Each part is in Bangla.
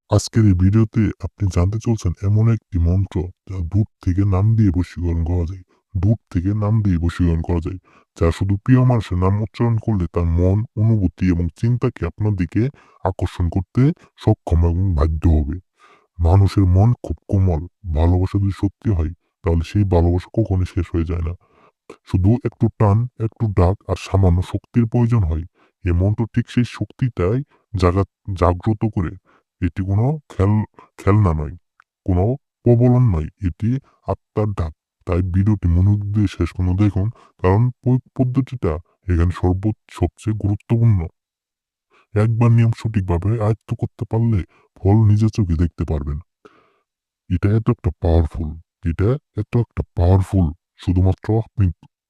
আজকের এই ভিডিওতে আপনি জানতে চলছেন এমন একটি মন্ত্র যা দূর থেকে নাম দিয়ে বশীকরণ করা যায়। দূর থেকে নাম দিয়ে বশীকরণ করা যায়। যা শুধু প্রিয় মানুষের নাম উচ্চারণ করলে তার মন, অনুভূতি এবং চিন্তাকে আপনার দিকে আকর্ষণ করতে সক্ষম এবং বাধ্য হবে। মানুষের মন খুব কোমল। ভালোবাসা যদি সত্যি হয় তাহলে সেই ভালোবাসা কখনোই শেষ হয়ে যায় না। শুধু একটু টান, একটু ডাক আর সামান্য শক্তির প্রয়োজন হয়। এ মন্ত্র ঠিক সেই শক্তিটাই জাগ্রত করে। এটি কোনো খেলনা নয়, কোনো প্রবলন নয়। এটি আত্মার ডাক। তাই ভিডিওটি মনোযোগ দিয়ে শেষ পর্যন্ত দেখুন, কারণ পদ্ধতিটা এখানে সবচেয়ে গুরুত্বপূর্ণ। একবার নিয়ম সঠিকভাবে আয়ত্ত করতে পারলে ফল নিজের চোখে দেখতে পারবেন। এটা এত একটা পাওয়ারফুল। এটা এত একটা পাওয়ারফুল। শুধুমাত্র আপনি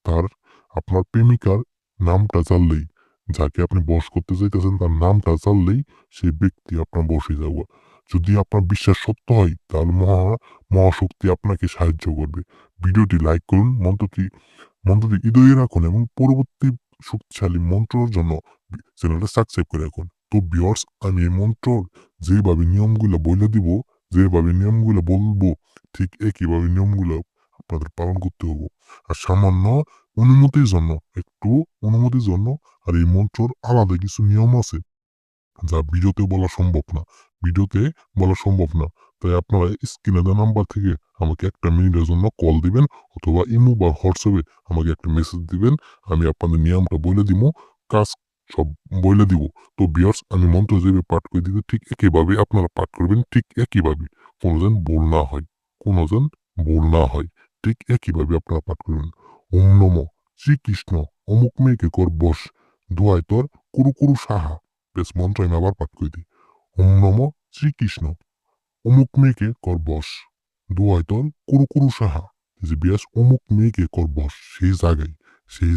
তার আপনার প্রেমিকার নামটা জানলেই, যাকে আপনি বশ করতে চাইতেছেন তার নামটা জানলেই সেই ব্যক্তি আপনার বশ হয়ে যাবে। যদি আপনার বিশ্বাস সত্য হয় তাহলে মহাশক্তি আপনাকে সাহায্য করবে। ভিডিওটি লাইক করুন, মন্ত্রটি হৃদয়ে রাখুন এবং পরবর্তী শক্তিশালী মন্ত্রের জন্য চ্যানেলটা সাবস্ক্রাইব করে রাখুন। তো ভিউয়ার্স, আমি এই মন্ত্র যেভাবে নিয়মগুলো বলে দিব, যেভাবে নিয়মগুলো বলবো, ঠিক একইভাবে নিয়মগুলো আপনাদের পালন করতে হবে। আর সামান্য অনুমতির জন্য, একটু অনুমতির জন্য, আর এই মন্ত্রর আলাদা কিছু নিয়ম আছে যা ভিডিওতে বলা সম্ভব না। ভিডিওতে বলা সম্ভব না। তাই আপনারা স্ক্রিনে দেওয়া নাম্বার থেকে আমাকে 1 মিনিটের জন্য কল দিবেন, অথবা ইমো বা হোয়াটসঅ্যাপে আমাকে একটা মেসেজ দিবেন। আমি আপনাদের নিয়মটা বলে দিব, কাজ সব বলে দিব। তো ভিউয়ার্স, আমি মন্ত্র যেভাবে পাঠ করে দিব ঠিক একইভাবে আপনারা পাঠ করবেন, ঠিক একইভাবে। কোনো যেন ভুল না হয়। কোনো যেন ভুল না হয়। ঠিক একইভাবে আপনারা পাঠ করবেন। ওম নমঃ শ্রীকৃষ্ণ অমুক মেয়েকে কর বশ, দোহাই তোর কুরু কুরু সাহা। বেশ, মন্ত্র আমি আবার পাঠ করে দিই। ওম নমঃ শ্রীকৃষ্ণ অমুক মেয়েকে কর বশ, দোহাই তোর কুরু কুরু সাহা। যে ব্যাস অমুক মেয়েকে কর বশ, সেই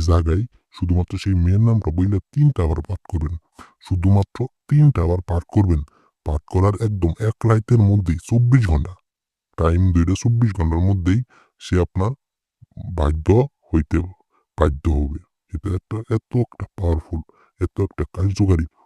জায়গায় শুধুমাত্র সেই মেয়ের নামটা বইলে 3টা আবার পাঠ করবেন। শুধুমাত্র 3টা আবার পাঠ করবেন। পাঠ করার একদম 1 রাতের মধ্যেই, 24 ঘন্টা টাইম ধরে, 24 ঘন্টার মধ্যেই সে আপনার বাধ্য হইতে বাধ্য হবে। এটা এত একটা পাওয়ারফুল, এত একটা কার্যকারী